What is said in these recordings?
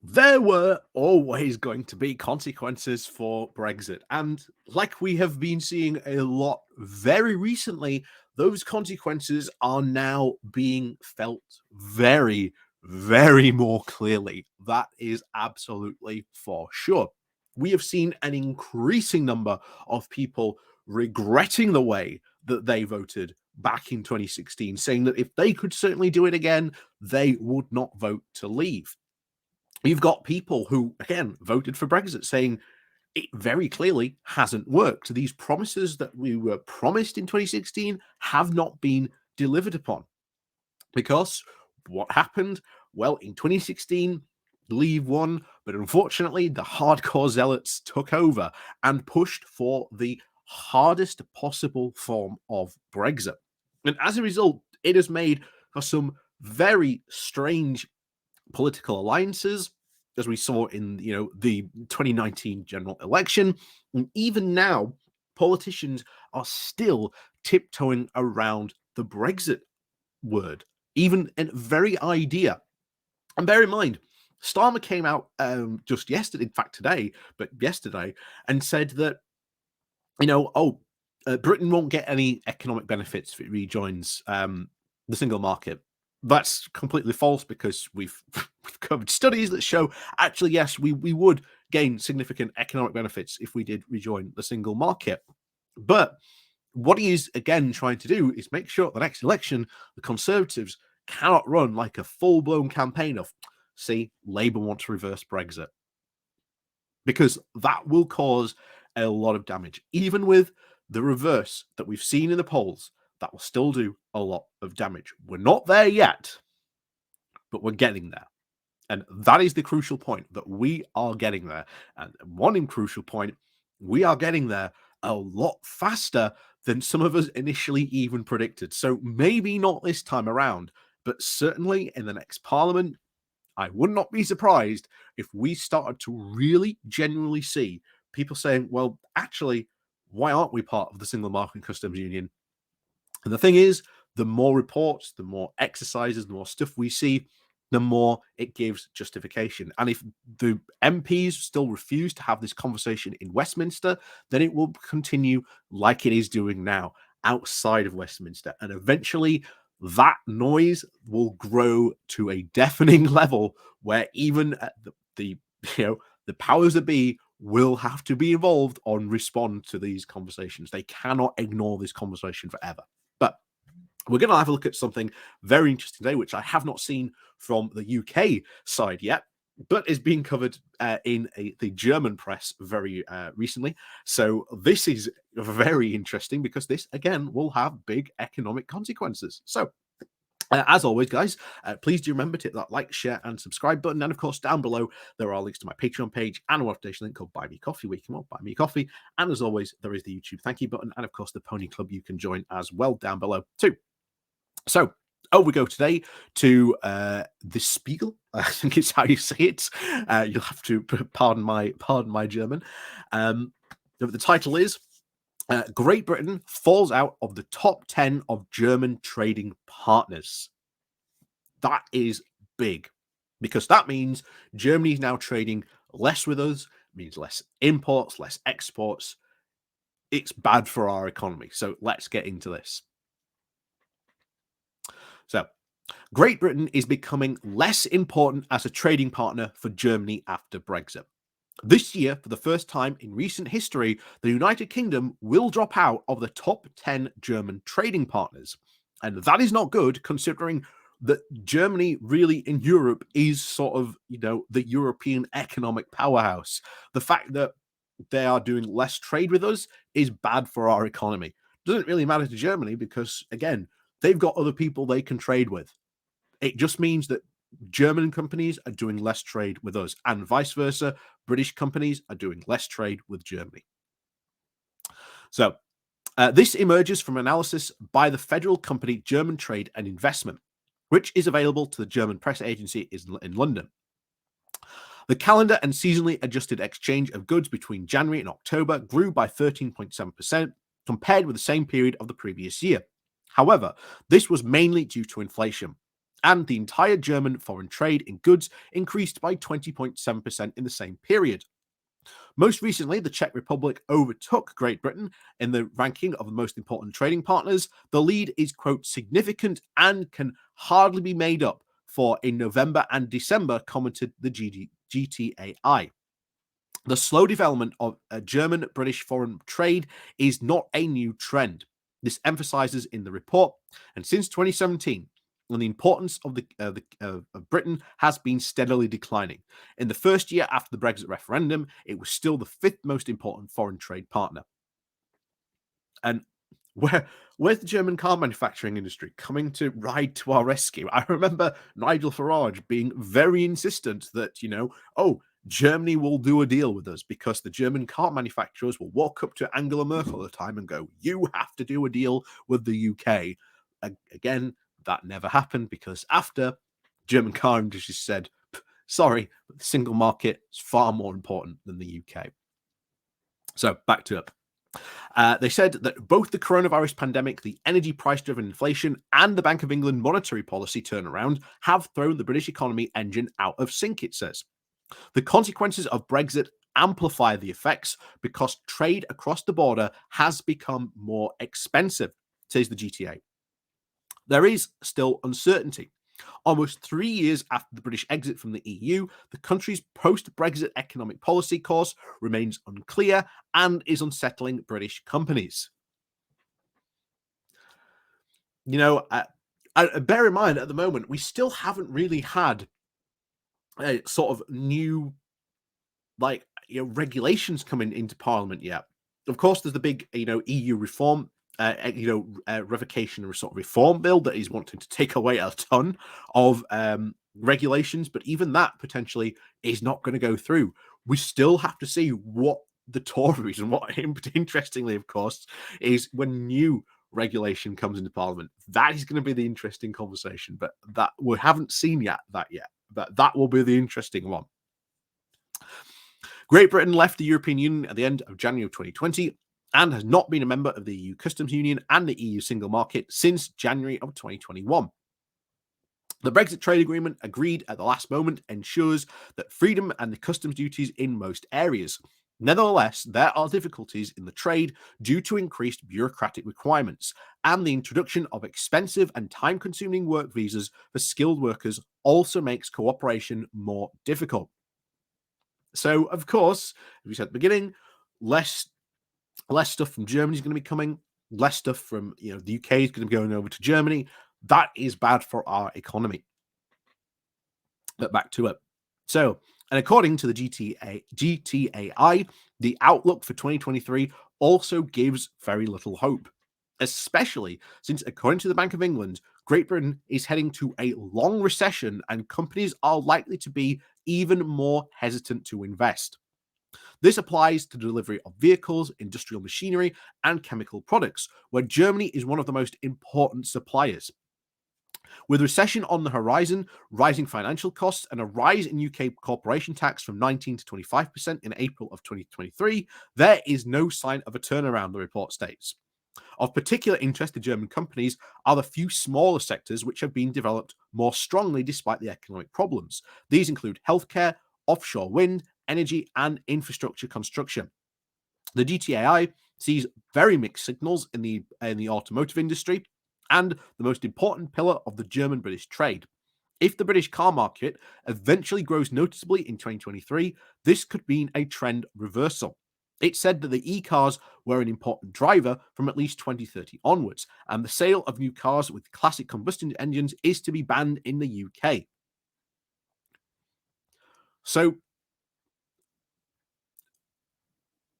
There were always going to be consequences for Brexit. And like we have been seeing a lot very recently, those consequences are now being felt very, very more clearly. That is absolutely for sure. We have seen an increasing number of people regretting the way that they voted back in 2016, saying that if they could certainly do it again, they would not vote to leave. You've got people who, again, voted for Brexit saying it very clearly hasn't worked. These promises that we were promised in 2016 have not been delivered upon. Because what happened? Well, in 2016, Leave won, but unfortunately, the hardcore zealots took over and pushed for the hardest possible form of Brexit. And as a result, it has made for some very strange political alliances, as we saw in the 2019 general election. And even now, politicians are still tiptoeing around the Brexit word, even a very idea. And bear in mind, Starmer came out just yesterday, in fact today, but yesterday, and said that Britain won't get any economic benefits if it rejoins the single market. That's completely false because we've covered studies that show actually, yes, we would gain significant economic benefits if we did rejoin the single market. But what he is again trying to do is make sure at the next election, the Conservatives cannot run like a full-blown campaign of, see, Labour want to reverse Brexit. Because that will cause a lot of damage. Even with the reverse that we've seen in the polls, that will still do a lot of damage. We're not there yet, but we're getting there. And that is the crucial point, that we are getting there. And one crucial point, we are getting there a lot faster than some of us initially even predicted. So maybe not this time around, but certainly in the next parliament, I would not be surprised if we started to really genuinely see people saying, well, actually, why aren't we part of the single market and customs union? And the thing is, the more reports, the more exercises, the more stuff we see, the more it gives justification. And if the MPs still refuse to have this conversation in Westminster, then it will continue like it is doing now outside of Westminster. And eventually, that noise will grow to a deafening level where even the powers that be will have to be involved on respond to these conversations. They cannot ignore this conversation forever. But we're going to have a look at something very interesting today, which I have not seen from the UK side yet, but is being covered in the German press very recently. So this is very interesting because this, again, will have big economic consequences. So as always, guys, please do remember to hit that like, share, and subscribe button. And of course, down below, there are links to my Patreon page and a notification link called Buy Me Coffee, where you can buy me coffee. And as always, there is the YouTube thank you button. And of course, the Pony Club you can join as well down below, too. So, we go today to the Spiegel. I think it's how you say it. You'll have to pardon my German. The title is Great Britain falls out of the top 10 of German trading partners. That is big because that means Germany is now trading less with us, means less imports, less exports. It's bad for our economy. So let's get into this. So, Great Britain is becoming less important as a trading partner for Germany after Brexit. This year, for the first time in recent history, the United Kingdom will drop out of the top 10 German trading partners. And that is not good, considering that Germany really in Europe is sort of, the European economic powerhouse. The fact that they are doing less trade with us is bad for our economy. It doesn't really matter to Germany because, again, they've got other people they can trade with. It just means that German companies are doing less trade with us, and vice versa. British companies are doing less trade with Germany. So this emerges from analysis by the federal company German Trade and Investment, which is available to the German press agency in London. The calendar and seasonally adjusted exchange of goods between January and October grew by 13.7% compared with the same period of the previous year. However, this was mainly due to inflation. and the entire German foreign trade in goods increased by 20.7% in the same period. Most recently, the Czech Republic overtook Great Britain in the ranking of the most important trading partners. The lead is, quote, significant and can hardly be made up for in November and December, commented the GTAI. The slow development of German-British foreign trade is not a new trend. This emphasizes in the report, and since 2017, and the importance of of Britain has been steadily declining. In the first year after the Brexit referendum, it was still the fifth most important foreign trade partner. And where's the German car manufacturing industry coming to ride to our rescue? I remember Nigel Farage being very insistent that, oh, Germany will do a deal with us because the German car manufacturers will walk up to Angela Merkel at the time and go, you have to do a deal with the UK. Again, that never happened because after German car industry said, sorry, the single market is far more important than the UK. So back to it. They said that both the coronavirus pandemic, the energy price-driven inflation, and the Bank of England monetary policy turnaround have thrown the British economy engine out of sync, it says. The consequences of Brexit amplify the effects because trade across the border has become more expensive, says the GTA. There is still uncertainty. Almost 3 years after the British exit from the EU, the country's post-Brexit economic policy course remains unclear and is unsettling British companies. Bear in mind, at the moment, we still haven't really had a sort of new, regulations coming into Parliament yet. Of course, there's the big, EU reform revocation or sort of reform bill that is wanting to take away a ton of regulations, but even that potentially is not going to go through. We still have to see what the Tories and what, interestingly, of course, is when new regulation comes into Parliament. That is going to be the interesting conversation, but that we haven't seen yet. But that will be the interesting one. Great Britain left the European Union at the end of January of 2020 and has not been a member of the EU Customs Union and the EU single market since January of 2021. The Brexit trade agreement, agreed at the last moment, ensures that freedom and the customs duties in most areas. Nevertheless, there are difficulties in the trade due to increased bureaucratic requirements, and the introduction of expensive and time-consuming work visas for skilled workers also makes cooperation more difficult. So, of course, as we said at the beginning, less stuff from Germany is going to be coming, less stuff from the UK is going to be going over to Germany. That is bad for our economy. But back to it. So, and according to the GTAI, the outlook for 2023 also gives very little hope, especially since, according to the Bank of England, Great Britain is heading to a long recession and companies are likely to be even more hesitant to invest. This applies to the delivery of vehicles, industrial machinery, and chemical products, where Germany is one of the most important suppliers. With recession on the horizon, rising financial costs, and a rise in UK corporation tax from 19 to 25% in April of 2023, there is no sign of a turnaround, the report states. Of particular interest to German companies are the few smaller sectors which have been developed more strongly despite the economic problems. These include healthcare, offshore wind, energy, and infrastructure construction. The GTAI sees very mixed signals in the automotive industry and the most important pillar of the German-British trade. If the British car market eventually grows noticeably in 2023, this could mean a trend reversal. It said that the e-cars were an important driver from at least 2030 onwards, and the sale of new cars with classic combustion engines is to be banned in the UK. So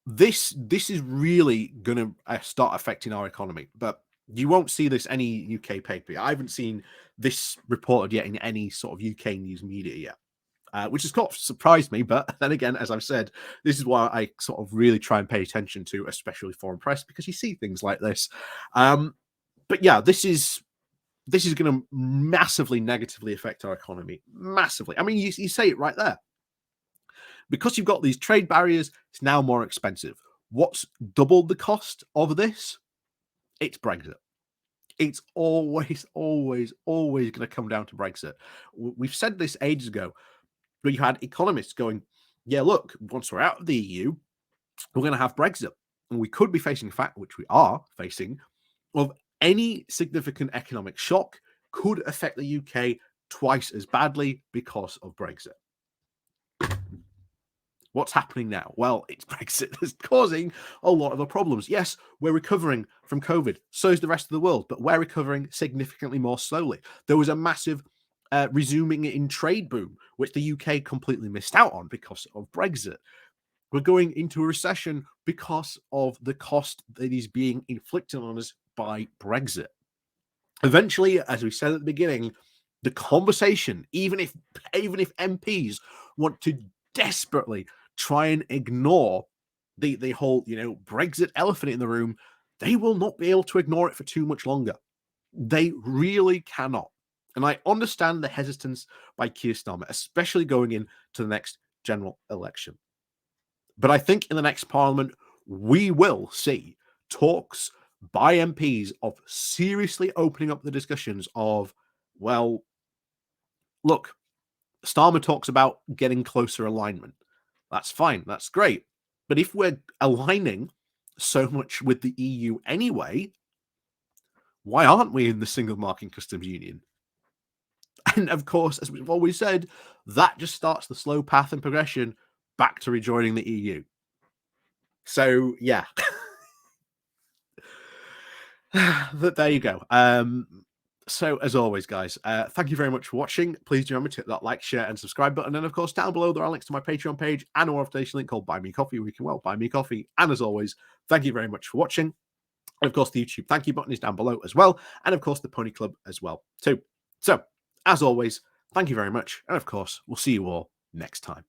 this is really going to start affecting our economy, but you won't see this any UK paper. I haven't seen this reported yet in any sort of UK news media yet, which has kind of surprised me. But then again, as I've said, this is why I sort of really try and pay attention to, especially foreign press, because you see things like this. But yeah, this is going to massively negatively affect our economy. Massively. I mean, you say it right there. Because you've got these trade barriers, it's now more expensive. What's doubled the cost of this? It's Brexit. It's always, always, always going to come down to Brexit. We've said this ages ago, but you had economists going, yeah, look, once we're out of the EU, we're going to have Brexit. And we could be facing a fact, which we are facing, of any significant economic shock could affect the UK twice as badly because of Brexit. What's happening now? Well, it's Brexit that's causing a lot of the problems. Yes, we're recovering from COVID. So is the rest of the world, but we're recovering significantly more slowly. There was a massive resuming in trade boom, which the UK completely missed out on because of Brexit. We're going into a recession because of the cost that is being inflicted on us by Brexit. Eventually, as we said at the beginning, the conversation, even if MPs want to desperately try and ignore the whole, Brexit elephant in the room, they will not be able to ignore it for too much longer. They really cannot. And I understand the hesitance by Keir Starmer, especially going into the next general election. But I think in the next parliament, we will see talks by MPs of seriously opening up the discussions of, well, look, Starmer talks about getting closer alignment. That's fine. That's great. But if we're aligning so much with the EU anyway, why aren't we in the single market customs union? And of course, as we've always said, that just starts the slow path and progression back to rejoining the EU. So, yeah. But there you go. So as always, guys, thank you very much for watching. Please do remember to hit that like, share, and subscribe button. And of course, down below there are links to my Patreon page and a more information link called Buy Me Coffee, where you can buy me coffee. And as always, thank you very much for watching. And of course, the YouTube thank you button is down below as well, and of course the Pony Club as well too. So as always, thank you very much, and of course, we'll see you all next time.